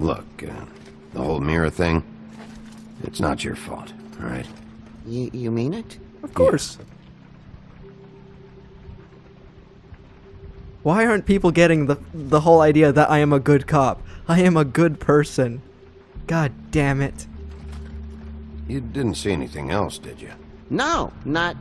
Look, the whole mirror thing, it's not your fault, all right? You mean it? Of course. Yeah. Why aren't people getting the whole idea that I am a good cop? I am a good person. God damn it. You didn't see anything else, did you? No, not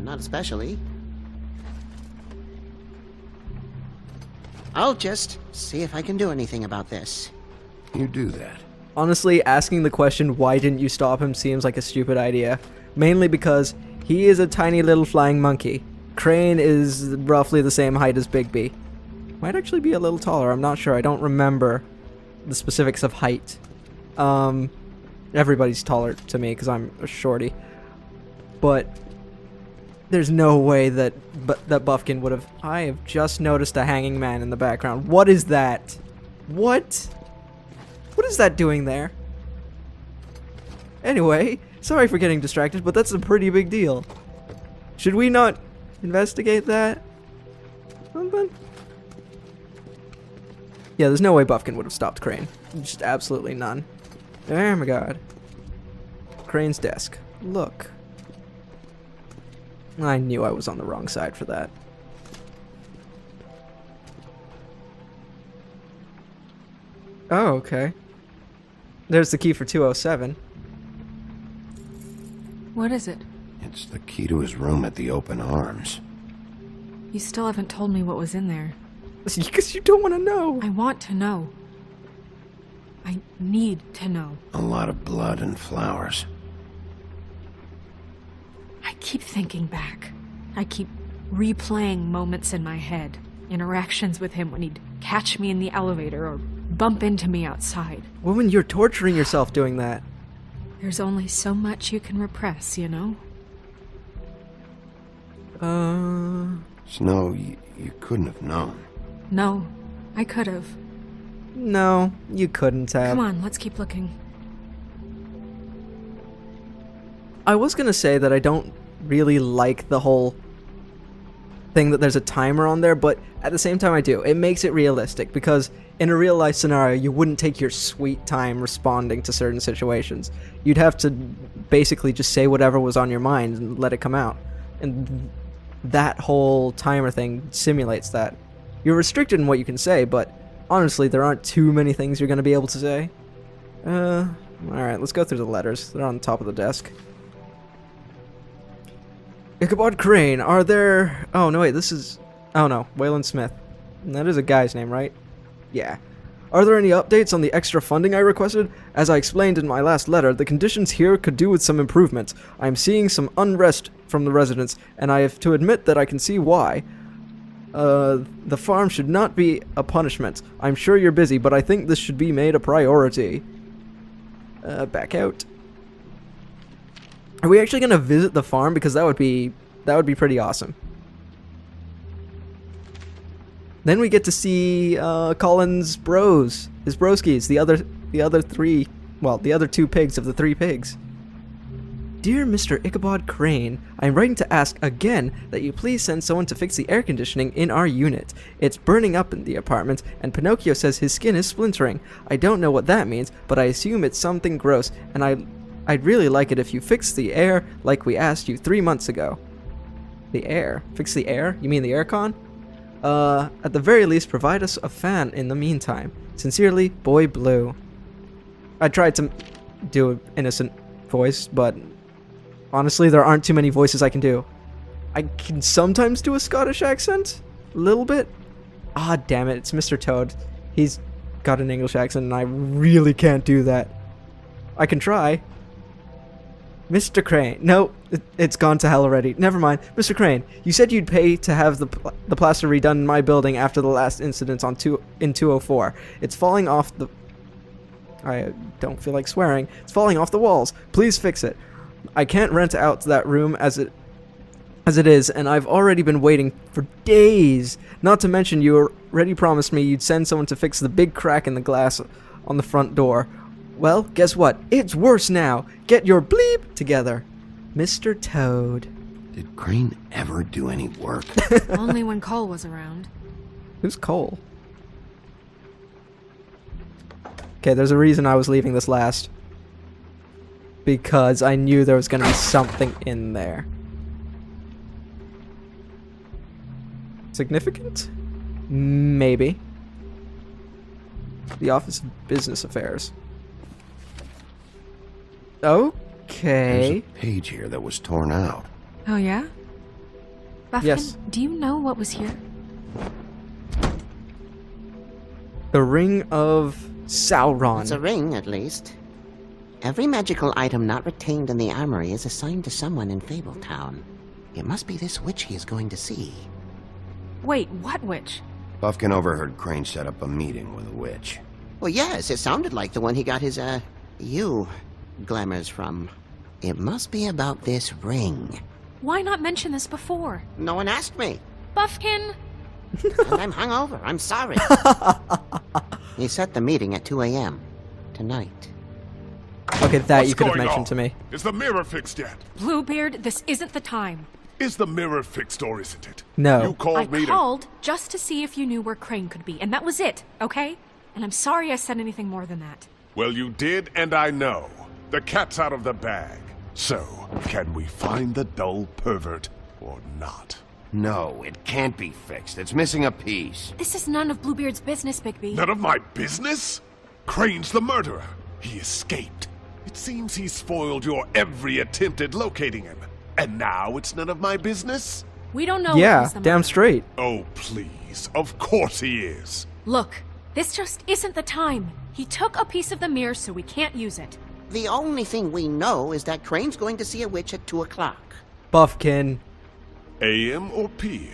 especially. I'll just see if I can do anything about this. You do that. Honestly, asking the question, why didn't you stop him, seems like a stupid idea. Mainly because he is a tiny little flying monkey. Crane is roughly the same height as Bigby. Might actually be a little taller, I'm not sure. I don't remember the specifics of height. Everybody's taller to me because I'm a shorty. But there's no way that Bufkin would have... I have just noticed a hanging man in the background. What is that? What? What is that doing there? Anyway, sorry for getting distracted, but that's a pretty big deal. Should we not investigate that? Something? Yeah, there's no way Bufkin would have stopped Crane. Just absolutely none. Oh my god. Crane's desk. Look. I knew I was on the wrong side for that. Oh, okay. There's the key for 207. What is it? It's the key to his room at the Open Arms. You still haven't told me what was in there. Because you don't want to know. I want to know. I need to know. A lot of blood and flowers. I keep thinking back. I keep replaying moments in my head. Interactions with him when he'd catch me in the elevator or bump into me outside. Woman, you're torturing yourself doing that. There's only so much you can repress, you know? Snow, you couldn't have known. No, I could have. No, you couldn't have. Come on, let's keep looking. I was gonna say that I don't really like the whole thing that there's a timer on there, but at the same time I do. It makes it realistic, because in a real life scenario, you wouldn't take your sweet time responding to certain situations. You'd have to basically just say whatever was on your mind and let it come out. And that whole timer thing simulates that. You're restricted in what you can say, but honestly, there aren't too many things you're going to be able to say. Alright, let's go through the letters. They're on the top of the desk. Ichabod Crane, are there... Oh, no, wait, this is... Oh, no, Waylon Smith. That is a guy's name, right? Yeah. Are there any updates on the extra funding I requested? As I explained in my last letter, the conditions here could do with some improvements. I'm seeing some unrest from the residents, and I have to admit that I can see why. The farm should not be a punishment. I'm sure you're busy, but I think this should be made a priority. Back out. Are we actually gonna visit the farm? Because that would be pretty awesome. Then we get to see Colin's bros, his broskies, the other two pigs of the three pigs. Dear Mr. Ichabod Crane, I am writing to ask again that you please send someone to fix the air conditioning in our unit. It's burning up in the apartment, and Pinocchio says his skin is splintering. I don't know what that means, but I assume it's something gross, and I'd really like it if you fix the air like we asked you 3 months ago. The air? Fix the air? You mean the aircon? At the very least, provide us a fan in the meantime. Sincerely, Boy Blue. I tried to do an innocent voice, but honestly, there aren't too many voices I can do. I can sometimes do a Scottish accent. A little bit. Ah, damn it, it's Mr. Toad. He's got an English accent, and I really can't do that. I can try. Mr. Crane. No, it's gone to hell already. Never mind. Mr. Crane, you said you'd pay to have the plaster redone in my building after the last incident in 204. It's falling off the... I don't feel like swearing. It's falling off the walls. Please fix it. I can't rent out that room as it is, and I've already been waiting for days. Not to mention you already promised me you'd send someone to fix the big crack in the glass on the front door. Well, guess what? It's worse now. Get your bleep together. Mr. Toad. Did Crane ever do any work? Only when Cole was around. Who's Cole? Okay, there's a reason I was leaving this last. Because I knew there was going to be something in there. Significant? Maybe. The Office of Business Affairs. There's Okay. a page here that was torn out. Oh, yeah? Bufkin, Yes. do you know what was here? The Ring of Sauron. It's a ring, at least. Every magical item not retained in the armory is assigned to someone in Fabletown. It must be this witch he is going to see. Wait, what witch? Bufkin overheard Crane set up a meeting with a witch. Well, yes, it sounded like the one he got his, glamours from. It must be about this ring. Why not mention this before? No one asked me. Bufkin! And I'm hungover. I'm sorry. He set the meeting at 2 a.m. tonight. Okay, that What's you could have going mentioned on? to me. Is the mirror fixed yet? Bluebeard, this isn't the time. Is the mirror fixed or isn't it? No. You called I me called just to see if you knew where Crane could be, and that was it, okay? And I'm sorry I said anything more than that. Well, you did, and I know. The cat's out of the bag. So, can we find the dull pervert or not? No, it can't be fixed. It's missing a piece. This is none of Bluebeard's business, Bigby. None of my business? Crane's the murderer. He escaped. It seems he spoiled your every attempt at locating him. And now it's none of my business? We don't know Yeah, who's the damn murderer. straight. Oh, please. Of course he is. Look, this just isn't the time. He took a piece of the mirror, so we can't use it. The only thing we know is that Crane's going to see a witch at 2 o'clock. Bufkin, AM or PM?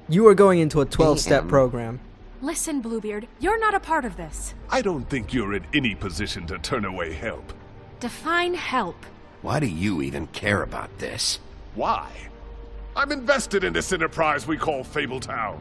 you are going into a 12-step AM. program. Listen, Bluebeard, you're not a part of this. I don't think you're in any position to turn away help. Define help. Why do you even care about this? Why? I'm invested in this enterprise we call Fabletown.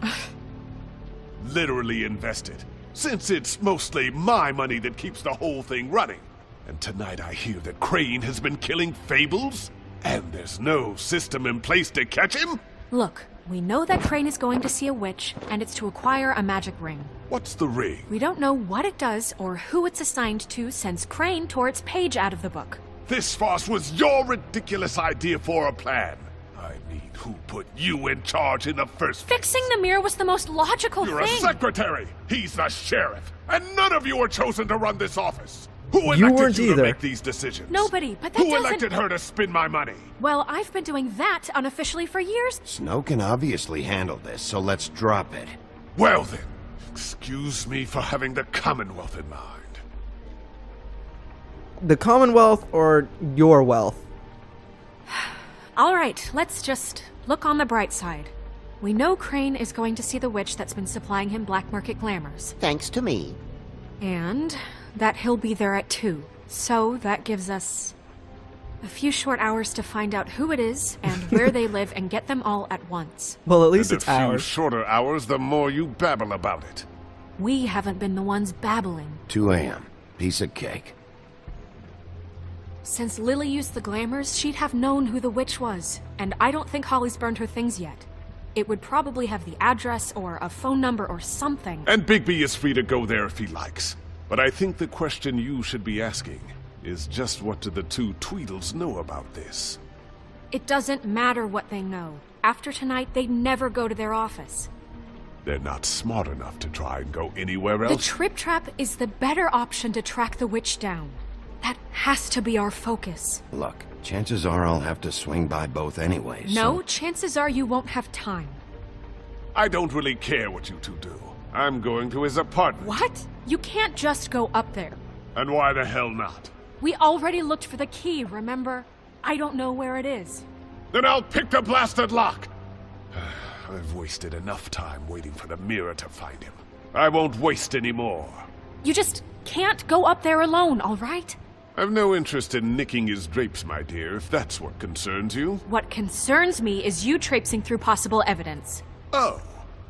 Literally invested, since it's mostly my money that keeps the whole thing running. And tonight I hear that Crane has been killing fables, and there's no system in place to catch him? Look, we know that Crane is going to see a witch, and it's to acquire a magic ring. What's the ring? We don't know what it does or who it's assigned to since Crane tore its page out of the book. This farce was your ridiculous idea for a plan. I mean, who put you in charge in the first place? Fixing the mirror was the most logical You're a thing. secretary. He's the sheriff. And none of you were chosen to run this office. Who You elected weren't you either. to make these decisions? Nobody, but that Who doesn't... elected her to spend my money? Well, I've been doing that unofficially for years. Snow can obviously handle this, so let's drop it. Well then, excuse me for having the Commonwealth in mind. The Commonwealth or your wealth? All right, let's just look on the bright side. We know Crane is going to see the witch that's been supplying him black market glamours. Thanks to me. And that he'll be there at 2. So that gives us a few short hours to find out who it is and where they live and get them all at once. Well, at least And it's the few ours. shorter hours, the more you babble about it. We haven't been the ones babbling. 2 a.m. Piece of cake. Since Lily used the glamours, she'd have known who the witch was. And I don't think Holly's burned her things yet. It would probably have the address or a phone number or something. And Bigby is free to go there if he likes. But I think the question you should be asking is just what do the two Tweedles know about this? It doesn't matter what they know. After tonight, they'd never go to their office. They're not smart enough to try and go anywhere The else. Trip Trap is the better option to track the witch down. That has to be our focus. Look, chances are I'll have to swing by both anyways. No, so- chances are you won't have time. I don't really care what you two do. I'm going to his apartment. What? You can't just go up there. And why the hell not? We already looked for the key, remember? I don't know where it is. Then I'll pick the blasted lock! I've wasted enough time waiting for the mirror to find him. I won't waste any more. You just can't go up there alone, all right? I've no interest in nicking his drapes, my dear, if that's what concerns you. What concerns me is you traipsing through possible evidence. Oh,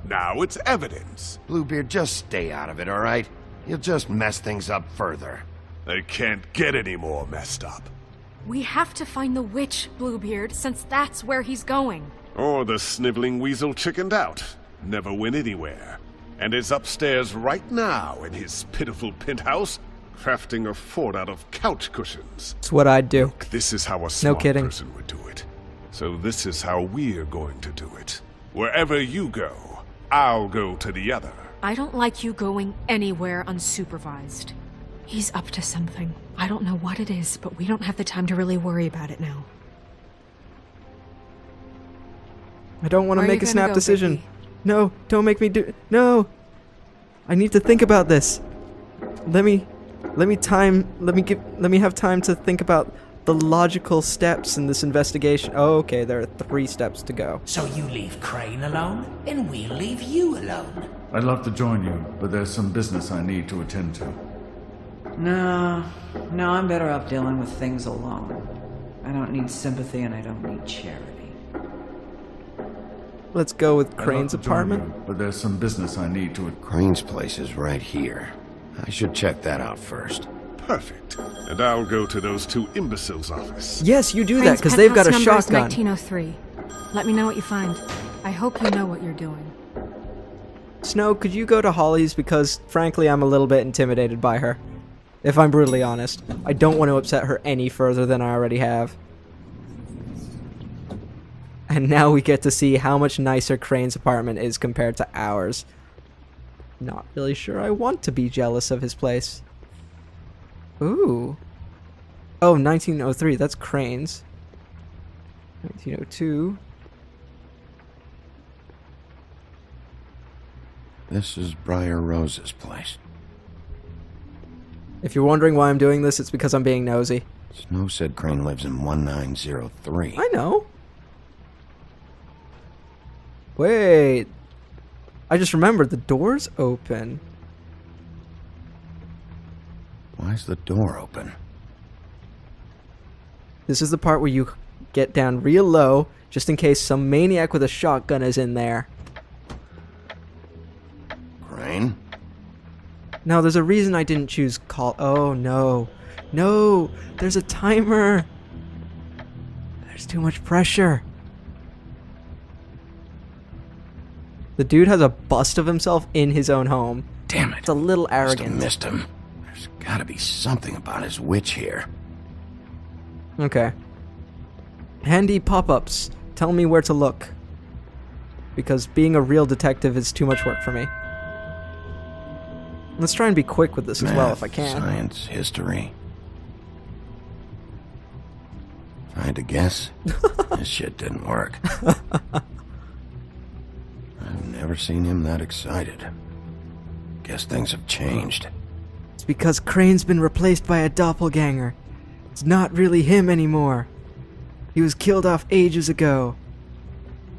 now it's evidence. Bluebeard, just stay out of it, all right? You'll just mess things up further. They can't get any more messed up. We have to find the witch, Bluebeard, since that's where he's going. Or the sniveling weasel chickened out. Never went anywhere. and is upstairs right now in his pitiful penthouse, crafting a fort out of couch cushions. It's what I'd do. This is how a smart kidding. person would do it. So this is how we're going to do it. Wherever you go, I'll go to the other. I don't like you going anywhere unsupervised. He's up to something. I don't know what it is, but we don't have the time to really worry about it now. I don't want to Where are make you a gonna snap go, decision. Vicky? No, don't make me do. No, I need to think about this. Let me have time to think about the logical steps in this investigation. Oh, okay, there are 3 steps to go. So you leave Crane alone, and we'll leave you alone. I'd love to join you, but there's some business I need to attend to. No, I'm better off dealing with things alone. I don't need sympathy and I don't need charity. Let's go with I'd love Crane's to join apartment. you, but there's some business I need to. Crane's place is right here. I should check that out first. Perfect. And I'll go to those 2 imbeciles' office. Yes, you do that Crane's because they've got a penthouse number shotgun. is 1903. Let me know what you find. I hope you know what you're doing. Snow, could you go to Holly's because, frankly, I'm a little bit intimidated by her. If I'm brutally honest, I don't want to upset her any further than I already have. And now we get to see how much nicer Crane's apartment is compared to ours. Not really sure I want to be jealous of his place. Ooh. Oh, 1903, that's Crane's. 1902. This is Briar Rose's place. If you're wondering why I'm doing this, it's because I'm being nosy. Snow said Crane lives in 1903. I know. Wait. I just remembered the door's open. Why's the door open? This is the part where you get down real low, just in case some maniac with a shotgun is in there. Crane? No, there's a reason I didn't choose call. Oh, no. No, there's a timer. There's too much pressure. The dude has a bust of himself in his own home. Damn it. It's a little Must have arrogant. missed him. There's gotta be something about his witch here. Okay. Handy pop-ups. Tell me where to look. Because being a real detective is too much work for me. Let's try and be quick with this as well if I can. Science, history. If I had to guess, this shit didn't work. I've never seen him that excited. Guess things have changed. It's because Crane's been replaced by a doppelganger. It's not really him anymore. He was killed off ages ago.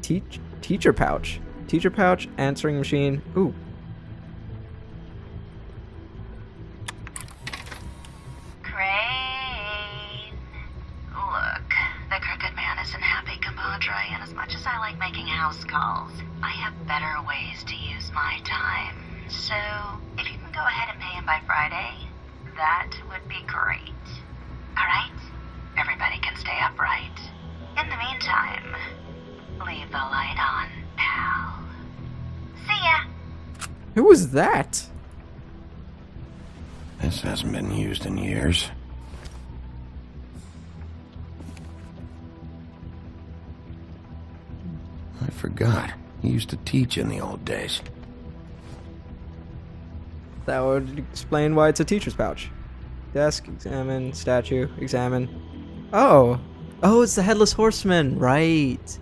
Teacher pouch. Teacher pouch, answering machine. Ooh. Crane. Look, the crooked man isn't happy, compadre, and as much as I like making house calls, I have better ways to use my time. So, if you can go ahead and pay him by Friday, that would be great. Alright? Everybody can stay upright. In the meantime, leave the light on, pal. See ya! Who was that? This hasn't been used in years. I forgot. He used to teach in the old days. That would explain why it's a teacher's pouch. Desk, examine, statue, examine. Oh! Oh, it's the Headless Horseman, right.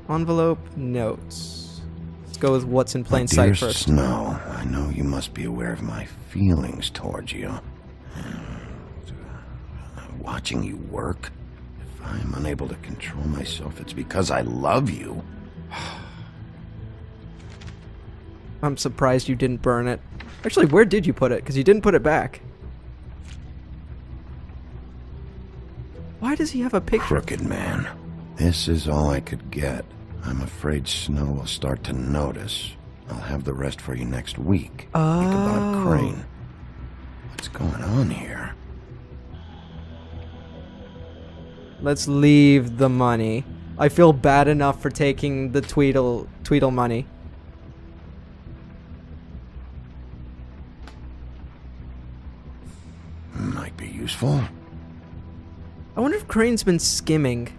Envelope, notes. Let's go with what's in plain Dear sight first. Snow, I know you must be aware of my feelings towards you. Watching you work, if I'm unable to control myself, it's because I love you. I'm surprised you didn't burn it. Actually, where did you put it? Because you didn't put it back. Why does he have a picture? Crooked man. This is all I could get. I'm afraid Snow will start to notice. I'll have the rest for you next week. Ichabod Crane. What's going on here? Let's leave the money. I feel bad enough for taking the Tweedle money. Might be useful. I wonder if Crane's been skimming.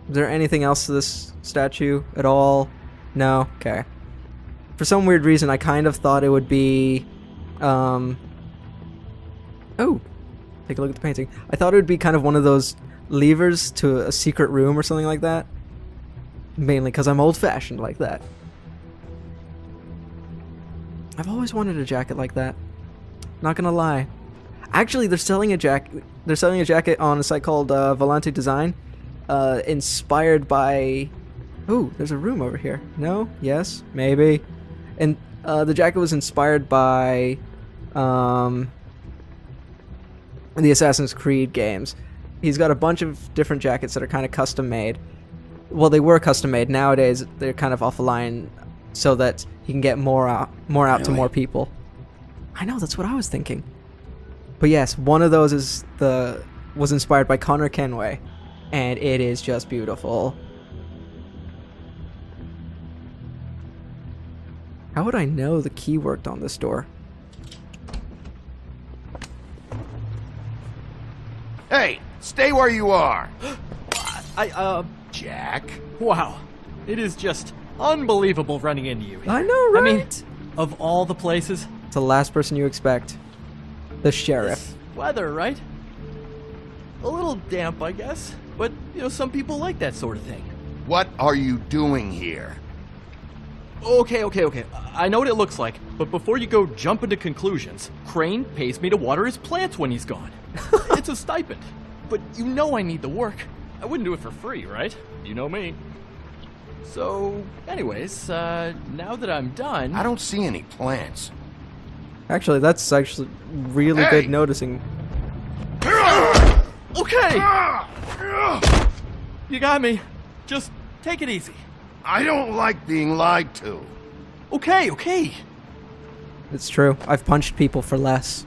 Is there anything else to this statue at all? No? Okay. For some weird reason, I kind of thought it would be... Oh! Take a look at the painting. I thought it would be kind of one of those levers to a secret room or something like that. Mainly because I'm old-fashioned like that. I've always wanted a jacket like that. Not gonna lie. Actually, they're selling a jacket. They're selling a jacket on a site called Volante Design, inspired by. Ooh, there's a room over here. No? Yes? Maybe. And the jacket was inspired by the Assassin's Creed games. He's got a bunch of different jackets that are kind of custom made. Well, they were custom made. Nowadays, they're kind of off the line, so that he can get more out to more people. I know, that's what I was thinking. But yes, one of those was inspired by Connor Kenway, and it is just beautiful. How would I know the key worked on this door? Hey, stay where you are. Jack? Wow. It is just unbelievable running into you. I know, right? I mean, of all the places. It's the last person you expect. The sheriff. This weather, right? A little damp, I guess. But, you know, some people like that sort of thing. What are you doing here? Okay. I know what it looks like, but before you go jumping to conclusions, Crane pays me to water his plants when he's gone. It's a stipend. But you know I need the work. I wouldn't do it for free, right? You know me. So, anyways, now that I'm done... I don't see any plants. Actually, that's actually really good noticing. Okay! You got me. Just take it easy. I don't like being lied to. Okay. It's true. I've punched people for less.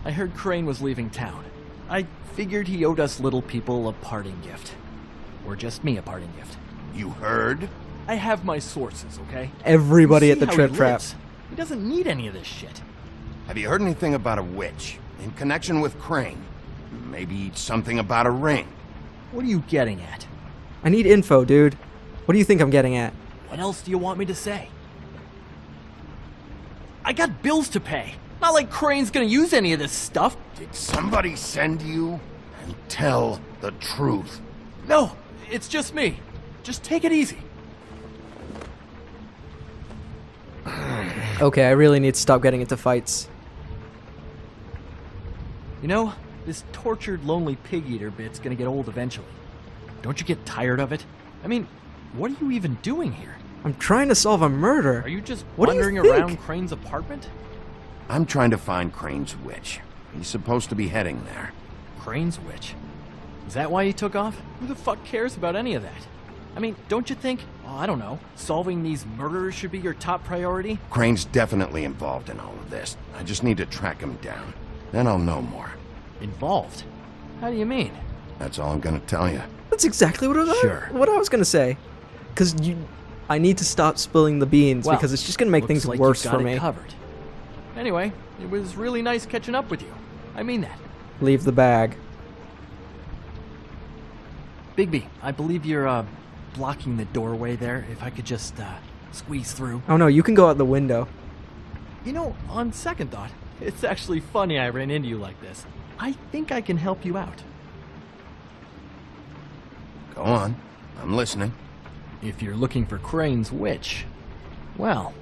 I heard Crane was leaving town. I figured he owed us little people a parting gift. Or just me a parting gift. You heard? I have my sources, okay? Everybody at the how Trip he Trap. lives. He doesn't need any of this shit. Have you heard anything about a witch in connection with Crane? Maybe something about a ring. What are you getting at? I need info, dude. What do you think I'm getting at? What else do you want me to say? I got bills to pay. Not like Crane's gonna use any of this stuff. Did somebody send you? And tell the truth. No, it's just me. Just take it easy. Okay, I really need to stop getting into fights. You know, this tortured, lonely pig-eater bit's gonna get old eventually. Don't you get tired of it? I mean, what are you even doing here? I'm trying to solve a murder. Are you just What do you wandering think? around Crane's apartment? I'm trying to find Crane's witch. He's supposed to be heading there. Crane's witch? Is that why he took off? Who the fuck cares about any of that? I mean, don't you think, I don't know, solving these murders should be your top priority? Crane's definitely involved in all of this. I just need to track him down. Then I'll know more. Involved? How do you mean? That's all I'm gonna tell you. That's exactly what Sure. I was gonna say. Because I need to stop spilling the beans Well, because it's just gonna make looks things like worse you've got for it me. covered. Anyway, it was really nice catching up with you. I mean that. Leave the bag. Bigby, I believe you're, blocking the doorway there. If I could just, squeeze through. Oh no, you can go out the window. You know, on second thought, it's actually funny I ran into you like this. I think I can help you out. Go on. I'm listening. If you're looking for Crane's witch, well,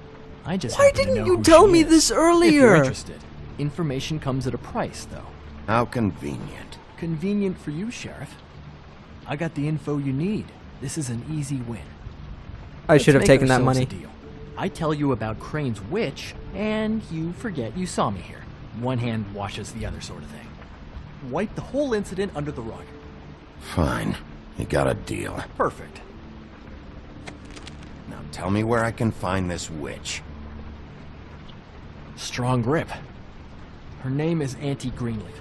I just Why happen to didn't know you who tell she me is. this If you're earlier? interested, information comes at a price, though. How convenient. Convenient for you, Sheriff. I got the info you need. This is an easy win. I should have Let's make taken that ourselves money. a deal. I tell you about Crane's witch, and you forget you saw me here. One hand washes the other sort of thing. Wipe the whole incident under the rug. Fine. You got a deal. Perfect. Now tell me where I can find this witch. Strong grip. Her name is Auntie Greenleaf.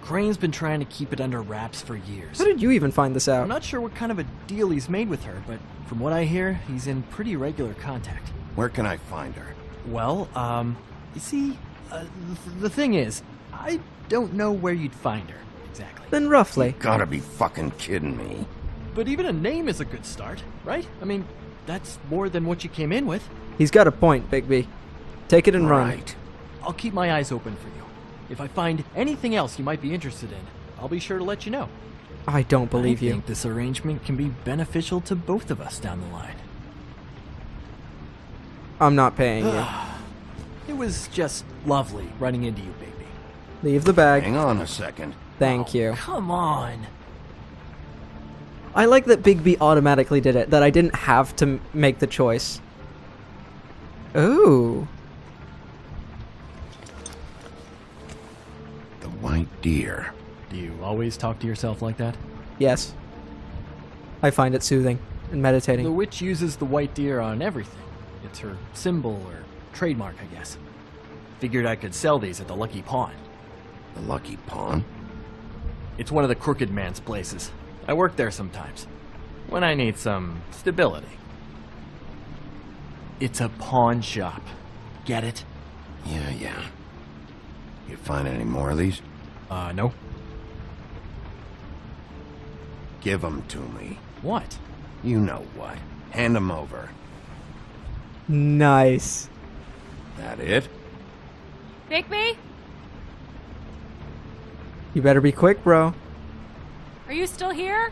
Crane's been trying to keep it under wraps for years. How did you even find this out? I'm not sure what kind of a deal he's made with her, but from what I hear, he's in pretty regular contact. Where can I find her? Well, you see, the thing is, I don't know where you'd find her, exactly. Then roughly. Gotta be fucking kidding me. But even a name is a good start, right? I mean, that's more than what you came in with. He's got a point, Bigby. Take it and run. Right. I'll keep my eyes open for you. If I find anything else you might be interested in, I'll be sure to let you know. I don't believe I you. think this arrangement can be beneficial to both of us down the line. I'm not paying you. It was just lovely running into you, baby. Leave the bag. Hang on a second. Thank you. Come on. I like that Bigby automatically did it, that I didn't have to make the choice. Ooh. The white deer. Do you always talk to yourself like that? Yes. I find it soothing and meditating. The witch uses the white deer on everything. It's her symbol or trademark, I guess. Figured I could sell these at the Lucky Pawn. The Lucky Pawn? It's one of the crooked man's places. I work there sometimes, when I need some stability. It's a pawn shop. Get it? Yeah. You find any more of these? No. Give them to me. What? You know what. Hand them over. Nice. That it? Bigby? You better be quick, bro. Are you still here?